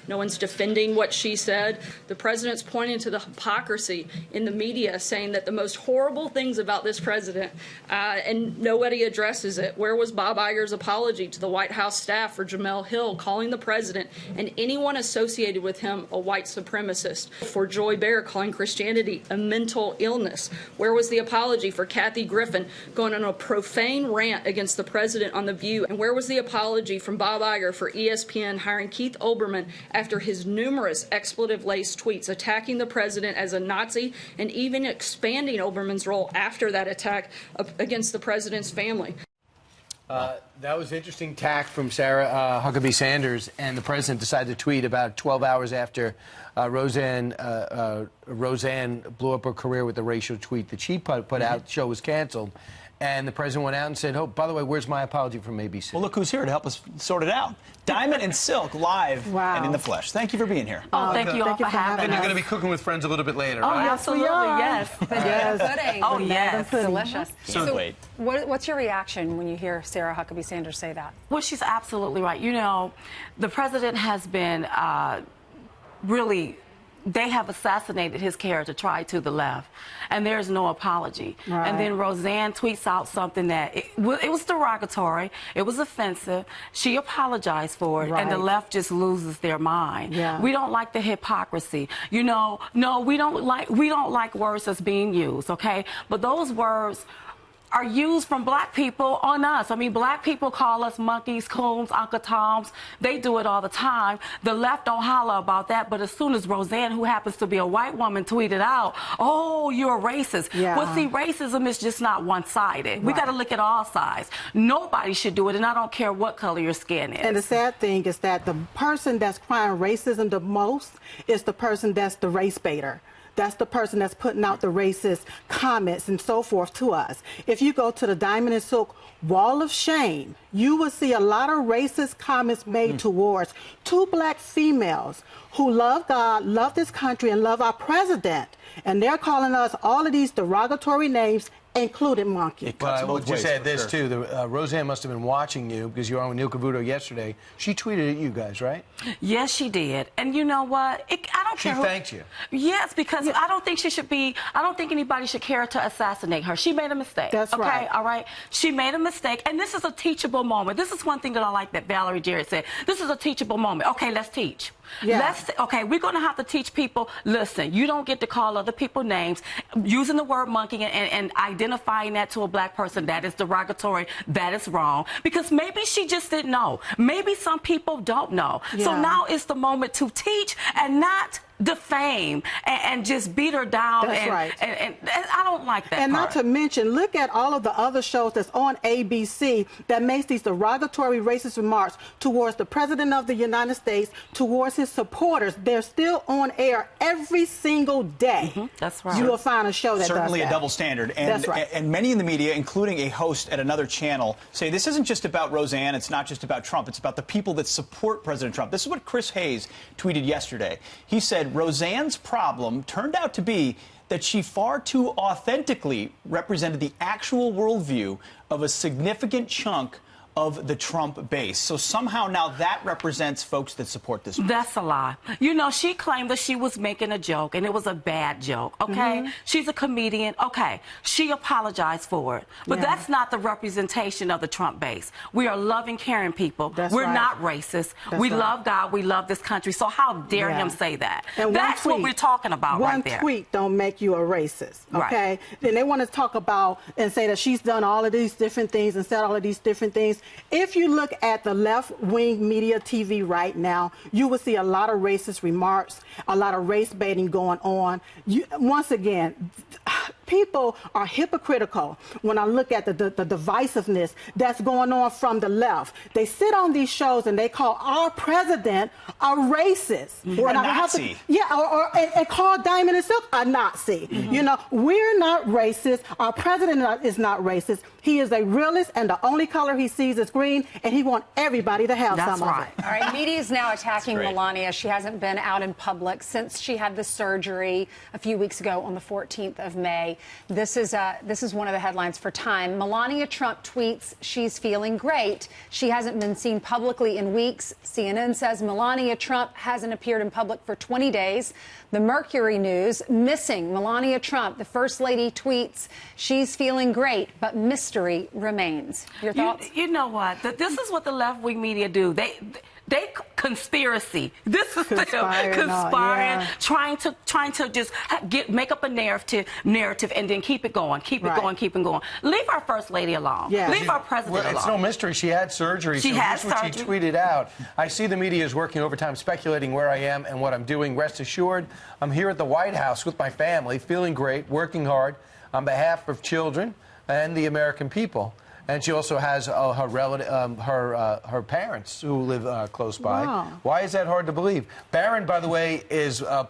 No one's defending what she said. The president's pointing to the hypocrisy in the media, saying that the most horrible things about this president, and nobody addresses it. Where was Bob Iger's apology to the White House staff for Jamel Hill calling the president and anyone associated with him a white supremacist? For Joy Behar calling Christianity a mental illness? Where was the apology for Kathy Griffin going on a profane rant against the president on The View? And where was the apology from Bob Iger for ESPN hiring Keith Olbermann after his numerous expletive-laced tweets attacking the president as a Nazi and even expanding Olbermann's role after that attack against the president's family? That was interesting tack from Sarah Huckabee Sanders, and the president decided to tweet about 12 hours after Roseanne blew up her career with the racial tweet that she put out. The show was canceled. And the president went out and said, oh, by the way, where's my apology from ABC? Well, look who's here to help us sort it out. Diamond and Silk, live and in the flesh. Thank you for being here. Oh, thank you all for having us. And you're going to be cooking with friends a little bit later, oh, right? Absolutely, yes. Pudding. Oh, yes. Delicious. So wait. What's your reaction when you hear Sarah Huckabee Sanders say that? Well, she's absolutely right. You know, the president has been really... They have assassinated his character, tried to the left, and there's no apology. Right. And then Roseanne tweets out something that it was derogatory, it was offensive. She apologized for it, and the left just loses their mind. Yeah. We don't like the hypocrisy. You know, no, we don't like words that's being used, okay? But those words are used from black people on us. I mean, black people call us monkeys, coons, Uncle Toms. They do it all the time. The left don't holler about that, but as soon as Roseanne, who happens to be a white woman, tweeted out, oh, you're a racist. Yeah. Well, see, racism is just not one-sided. Right. We got to look at all sides. Nobody should do it, and I don't care what color your skin is. And the sad thing is that the person that's crying racism the most is the person that's the race baiter. That's the person that's putting out the racist comments and so forth to us. If you go to the Diamond and Silk Wall of Shame, you will see a lot of racist comments made towards two black females who love God, love this country, and love our president. And they're calling us all of these derogatory names, including monkey. Well, I will just add this, too. Roseanne must have been watching you because you were on with Neil Cavuto yesterday. She tweeted at you guys, right? Yes, she did. And you know what? I don't care. She thanked you. Yes, because I don't think she should be, I don't think anybody should care to assassinate her. She made a mistake. That's right. Okay, all right? She made a mistake. And this is a teachable moment. This is one thing that I like that Valerie Jarrett said. This is a teachable moment. Okay, let's teach. Yeah. Okay, we're going to have to teach people, listen, you don't get to call other people names. Using the word monkey and identifying that to a black person, that is derogatory, that is wrong. Because maybe she just didn't know. Maybe some people don't know. Yeah. So now is the moment to teach and not defame and just beat her down. That's right. And I don't like that And part. not to mention, look at all of the other shows that's on ABC that makes these derogatory racist remarks towards the President of the United States, towards his supporters. They're still on air every single day. That's right. You will find a show that certainly does that. A double standard. And, that's right. And many in the media, including a host at another channel, say this isn't just about Roseanne, it's not just about Trump, it's about the people that support President Trump. This is what Chris Hayes tweeted yesterday. He said, Roseanne's problem turned out to be that she far too authentically represented the actual worldview of a significant chunk of the Trump base. So somehow now that represents folks that support this. That's a lie. You know, she claimed that she was making a joke, and it was a bad joke, okay? She's a comedian, okay. She apologized for it. But that's not the representation of the Trump base. We are loving, caring people. We're not racist. We love God. We love this country. So how dare him say that? And that's what we're talking about right there. One tweet don't make you a racist, okay? Then they want to talk about and say that she's done all of these different things and said all of these different things. If you look at the left-wing media TV right now, you will see a lot of racist remarks, a lot of race baiting going on. Once again, people are hypocritical when I look at the divisiveness that's going on from the left. They sit on these shows and they call our president a racist. Or a Nazi. And call Diamond and Silk a Nazi. You know, we're not racist. Our president is not racist. He is a realist, and the only color he sees is green, and he wants everybody to have That's some right. of it. All right, media is now attacking great. Melania. She hasn't been out in public since she had the surgery a few weeks ago on the 14th of May. This is one of the headlines for Time. Melania Trump tweets she's feeling great. She hasn't been seen publicly in weeks. CNN says Melania Trump hasn't appeared in public for 20 days. The Mercury News, missing Melania Trump. The First Lady tweets she's feeling great, but mystery remains. Your thoughts? You know what? This is what the left-wing media do. They conspiracy. This is them conspiring, trying to just make up a narrative, and then keep it going, keep it going. Leave our First Lady alone. Yeah. Leave our president alone. It's no mystery. She had surgery. She had surgery. What she tweeted out. I see the media is working overtime, speculating where I am and what I'm doing. Rest assured, I'm here at the White House with my family, feeling great, working hard on behalf of children and the American people. And she also has her relative, her parents who live close by. Wow. Why is that hard to believe? Barron, by the way,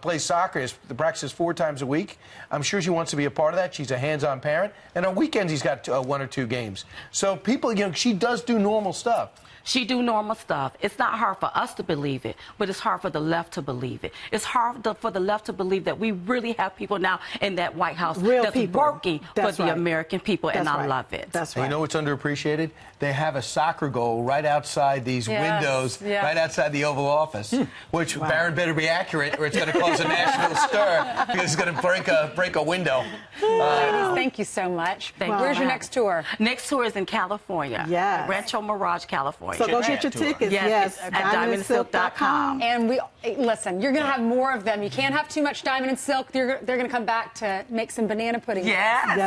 plays soccer. He practices 4 times a week. I'm sure she wants to be a part of that. She's a hands-on parent. And on weekends, he's got 1 or 2 games. So people, she does do normal stuff. She do normal stuff. It's not hard for us to believe it, but it's hard for the left to believe it. It's hard for the left to believe that we really have people now in that White House that's working for the American people, and I love it. That's right. And you know what's underappreciated? They have a soccer goal right outside these windows, right outside the Oval Office, which Barron better be accurate, or it's going to cause a national stir because it's going to break a window. Ladies, thank you so much. Where's your next tour? Next tour is in California. Yes. Rancho Mirage, California. So go get your tickets. Yes, at diamondsilk.com. And listen, you're going to have more of them. You can't have too much diamond and silk. They're going to come back to make some banana pudding. Yes.